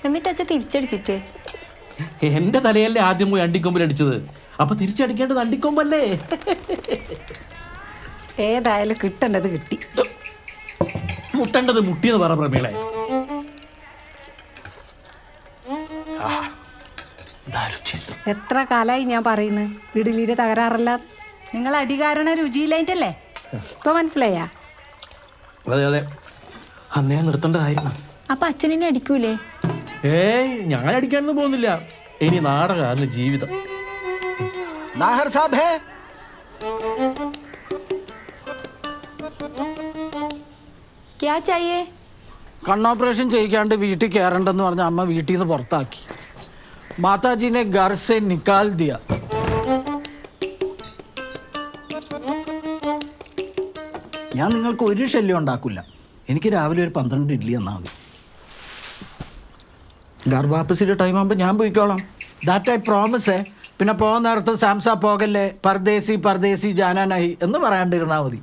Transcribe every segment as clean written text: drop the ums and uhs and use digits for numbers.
എന്നിട്ട് അച്ഛൻ തിരിച്ചടിച്ചിട്ട് എന്റെ തലയല്ലേ ആദ്യം പോയി അണ്ടിക്കൊമ്പിൽ അടിച്ചത്, അപ്പൊ തിരിച്ചടിക്കേണ്ടത് അണ്ടിക്കൊമ്പല്ലേ. ഏതായാലും കിട്ടേണ്ടത് കിട്ടി. മുട്ടേണ്ടത് മുട്ടിയെന്ന് പറ പ്രമീളെ. എത്ര കാലായി ഞാൻ പറയുന്നു ഇഡലിയുടെ തകരാറല്ല. നിങ്ങൾ അടികാരണ രുചിയില്ലായിട്ടല്ലേ? ഇപ്പൊ മനസ്സിലായാ? അതെ അതെ, അന്നേ നിർത്തേണ്ടതായിരുന്നു. അപ്പൊ അച്ഛനെ അടിക്കൂലേ? ഏയ്, ഞാൻ അടിക്കാനൊന്നും പോകുന്നില്ല. ഇനി നാടകമാണ് ജീവിതം. നാഹർ സാബ് ഹേ. ക്യാ ചായേ? കണ്ണോപ്പറേഷൻ ചെയ്യിക്കാണ്ട് വീട്ടിൽ കയറണ്ടെന്ന് പറഞ്ഞ അമ്മ വീട്ടിൽ നിന്ന് പുറത്താക്കി. മാതാജിനെ ഘർ സെ നിക്കാൽ ദിയ. ഞാൻ നിങ്ങൾക്ക് ഒരു ശല്യം ഉണ്ടാക്കില്ല. എനിക്ക് രാവിലെ ഒരു 12 ഇഡ്ഡലി തന്നാൽ മതി. ഗർഭാപ്പസിയുടെ ടൈം ആകുമ്പോൾ ഞാൻ പോയിക്കോളാം. That I promise. പിന്നെ പോകാൻ നേരത്ത് സാംസ പോകല്ലേ, പർദേശി പർദേശി ജാനാനായി എന്ന് പറയാണ്ടിരുന്നാൽ മതി.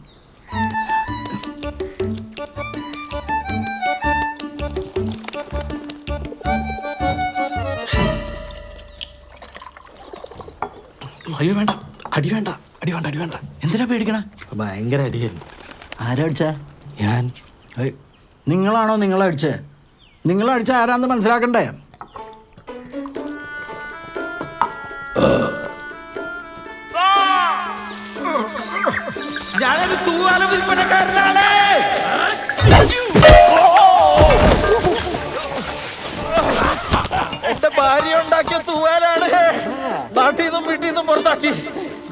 അയ്യോ വേണ്ട, അടി വേണ്ട, അടി വേണ്ട, അടി വേണ്ട. എന്തിനാ പേടിക്കണ? ഭയങ്കര അടിയായിരുന്നു. ആരാ അടിച്ചാ? ഞാൻ. നിങ്ങളാണോ നിങ്ങളടിച്ചേ? നിങ്ങളടിച്ച ആരാന്ന് മനസ്സിലാക്കണ്ടേ? ഞാനൊരു തൂവാല വിൽപ്പനക്കാരനാണ്. എന്റെ ഭാര്യ ഉണ്ടാക്കിയ തൂവാലാണ്. നാട്ടിൽ നിന്നും വീട്ടിൽ നിന്നും പുറത്താക്കി.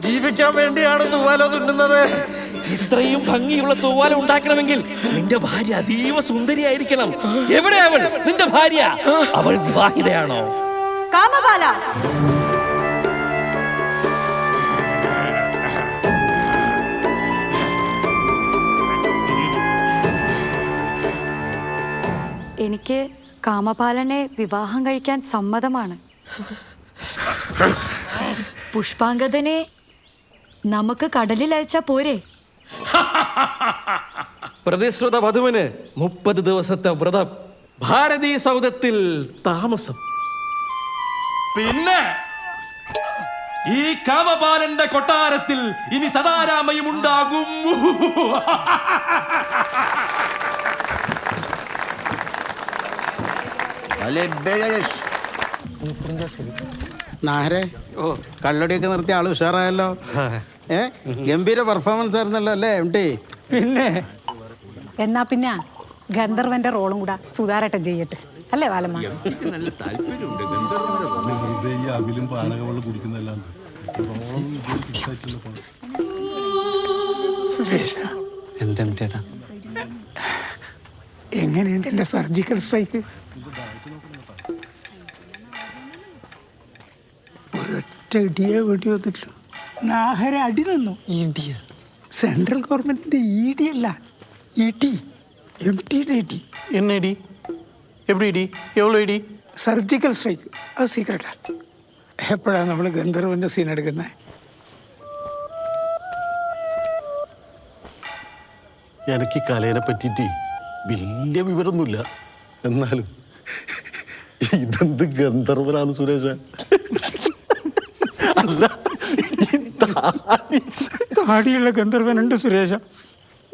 ജീവിക്കാൻ വേണ്ടിയാണ് തൂവാല തുന്നുന്നത്. ഇത്രയും ഭംഗിയുള്ള തൂവാല ഉണ്ടാക്കണമെങ്കിൽ നിന്റെ ഭാര്യ അതീവ സുന്ദരിയായിരിക്കണം. എവിടെ അവൾ, നിന്റെ ഭാര്യ? അവൾ വിവാഹിതയാണോ? കാമബാല. എനിക്ക് കാമപാലനെ വിവാഹം കഴിക്കാൻ സമ്മതമാണ്. പുഷ്പാങ്കദനെ നമുക്ക് കടലിൽ അയച്ചാ പോരെ? പ്രതിശ്രുത വധുവിന് 30 ദിവസത്തെ വ്രതം, ഭാരതീ സൗധത്തിൽ താമസം. പിന്നെ ഈ കാമപാലന്റെ കൊട്ടാരത്തിൽ ഇനി സദാരാമയും ഉണ്ടാകും. നാഹരെ, കള്ളടിയൊക്കെ നിർത്തിയ ആള് ഉഷാറായല്ലോ. ഗംഭീര പെർഫോമൻസ് ആയിരുന്നല്ലോ അല്ലേ എം.ടി? പിന്നെ എന്നാ പിന്നെ ഗന്ധർവന്റെ റോളും കൂടെ സുധാരട്ടൻ ചെയ്യട്ടെ, അല്ലേ വാലമ്മ? എങ്ങനെയുണ്ട് എന്റെ സർജിക്കൽ സ്ട്രൈക്ക്? ഒരൊറ്റ ഇടിയെ വെടി വന്നിട്ടുള്ളൂ. നാഹര അടി നിന്നു. ഇടിയ സെൻട്രൽ ഗവൺമെന്റിന്റെ ഇടി അല്ല, ഇടി. എംടിയുടെ ഇടി. என்ன இடி? எப்படி இடி? எவ்வளோ இடி? Surgical strike. അത് സീക്രട്ടാ. എപ്പോഴാണ് നമ്മൾ ഗന്ധർവന്റെ സീൻ എടുക്കുന്നത്? എനിക്ക് കലേനെ പറ്റിയിട്ട് വലിയ വിവരമൊന്നുമില്ല. എന്നാലും ഇതെന്ത് ഗന്ധർവനാണ് സുരേഷ? അല്ല, താടിയുള്ള ഗന്ധർവനുണ്ട് സുരേഷ,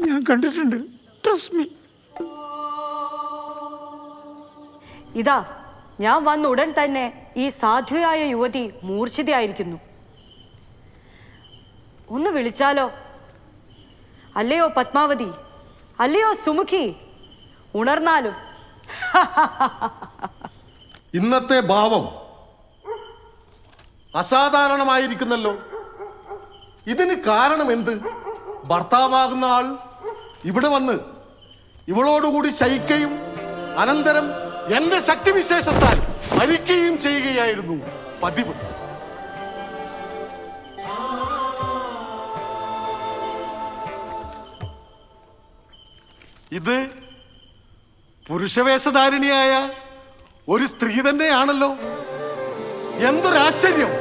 ഞാൻ കണ്ടിട്ടുണ്ട്. Trust me. ഇതാ ഞാൻ വന്ന ഉടൻ തന്നെ ഈ സാധ്വയായ യുവതി മൂർച്ഛിതയായിരിക്കുന്നു. ഒന്ന് വിളിച്ചാലോ? അല്ലയോ പത്മാവതി, അല്ലയോ സുമുഖി, ഉണർന്നാലും. ഇന്നത്തെ ഭാവം അസാധാരണമായിരിക്കുന്നല്ലോ. ഇതിന് കാരണം എന്ത്? ഭർത്താവാകുന്ന ആൾ ഇവിടെ വന്ന് ഇവളോടുകൂടി ശയിക്കുകയും അനന്തരം എന്റെ ശക്തിവിശേഷത്താൽ മരിക്കുകയും ചെയ്യുകയായിരുന്നു പതിവ്. ഇത് പുരുഷവേഷധാരിണിയായ ഒരു സ്ത്രീ തന്നെയാണല്ലോ. എന്തൊരാശ്ചര്യം!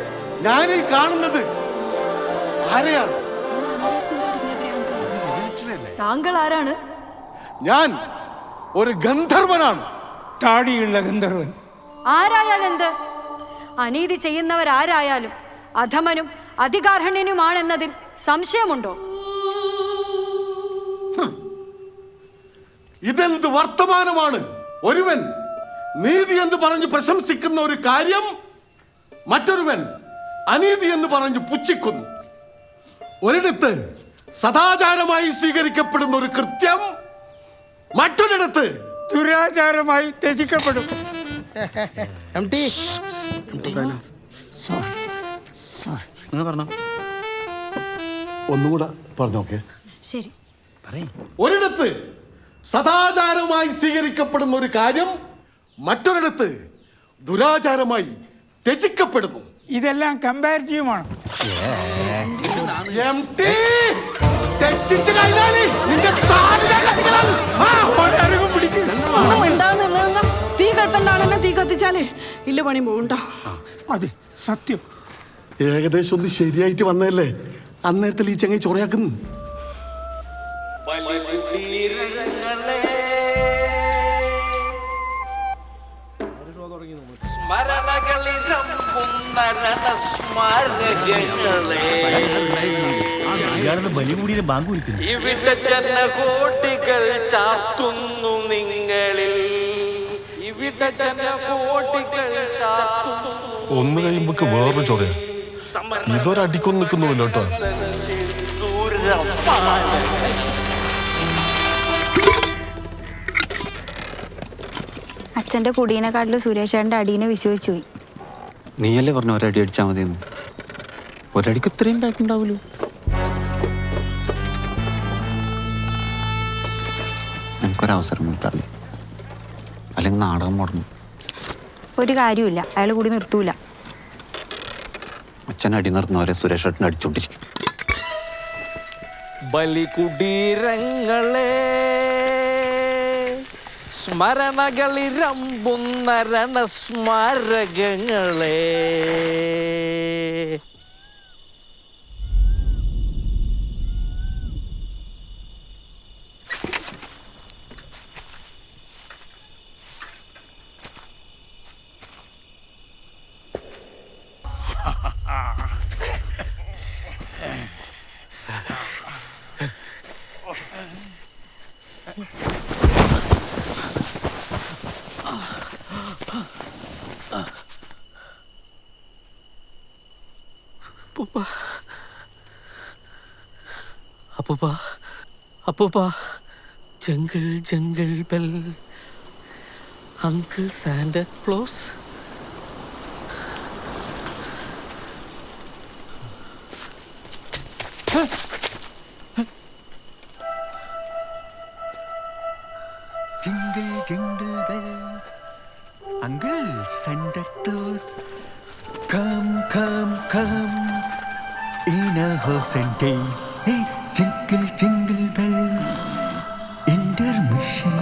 ഞാനീ കാണുന്നത് ആരെയാണ്? താങ്കൾ ആരാണ്? ഞാൻ ഒരു ഗന്ധർവനാണ്. താടിയുള്ള ഗന്ധർവൻ. ആരായാൽ എന്ത്? അനീതി ചെയ്യുന്നവരാരായാലും അധമനും അധികാർഹണ്യനുമാണെന്നതിൽ സംശയമുണ്ടോ? ഇതെന്ത് വർത്തമാനമാണ്? ഒരുവൻ നീതി എന്ന് പറഞ്ഞ് പ്രശംസിക്കുന്ന ഒരു കാര്യം മറ്റൊരുവൻ അനീതി എന്ന് പറഞ്ഞ് പുച്ഛിക്കുന്നു. ഒരിടത്ത് സദാചാരമായി സ്വീകരിക്കപ്പെടുന്ന ഒരു കൃത്യം മറ്റൊരിടത്ത് ദുരാചാരമായി ത്യജിക്കപ്പെടും. ഒന്നുകൂടെ പറഞ്ഞോക്കെ. ശരി. ഒരിടത്ത് സദാചാരമായി സ്വീകരിക്കപ്പെടുന്ന ഒരു കാര്യം മറ്റൊരിടത്ത് ദുരാചാരമായി ത്യജിക്കപ്പെടുന്നു. ഇതെല്ലാം കമ്പാരിറ്റീവുമാണ്. തെറ്റിച്ച് കഴിഞ്ഞാല് നിന്റെ താടി ഞാൻ കത്തിക്കണം. ഒരരുകും പിടിക്കും. തീ കെട്ടണ്ടാണെന്നെ തീ കത്തിച്ചാലേ ഇല്ല പണി പോകണ്ട. അതെ, സത്യം. ഏകദേശം ഒന്ന് ശരിയായിട്ട് വന്നതല്ലേ അന്നേരത്തിൽ ഈ ചങ്ങായി ചൊറയാക്കുന്നു. ഇവിടെ ജനകോടികൾ ചാത്തുന്നു നിങ്ങളിൽ. ഇവിടെ ജനകോടികൾ ചാത്തുന്നു. ഒന്ന് കഴിയുമ്പോ വേറൊരു ചൊറയാ. ഇതൊരടിക്കൊന്നും നിൽക്കുന്നുല്ലോ കേട്ടോ. അച്ഛൻ്റെ കുടീനെക്കാട്ടിൽ സുരേഷേട്ടൻ്റെ അടീനെ വിശ്വസിച്ചു പോയി. നീയല്ലേ പറഞ്ഞു ഒരടി അടിച്ചാൽ മതിയെന്ന്. ഒരടിക്ക് ഇത്രയും ബാക്ക് ഉണ്ടാവുമല്ലോ. എനിക്കൊരവസരം കൊടുത്താൽ അല്ലെങ്കിൽ നാടകം മുടങ്ങും. ഒരു കാര്യമില്ല, അയാൾ കൂടി നിർത്തൂല. അച്ഛൻ അടി നിർത്തുന്നവരെ സുരേഷ് ഏട്ടൻ അടിച്ചോണ്ടിരിക്കും. ബലികുടീരങ്ങളെ സ്മരണകളിരമ്പുന്ന രണസ്മാരകങ്ങളെ. അപ്പൂപ്പ അപ്പൂപ്പ jungle jungle bell uncle Santa Claus. Jingle, jingle bells, Uncle Santa Claus, come, come, come, in a horse and tail. Hey, jingle, jingle bells, intermission.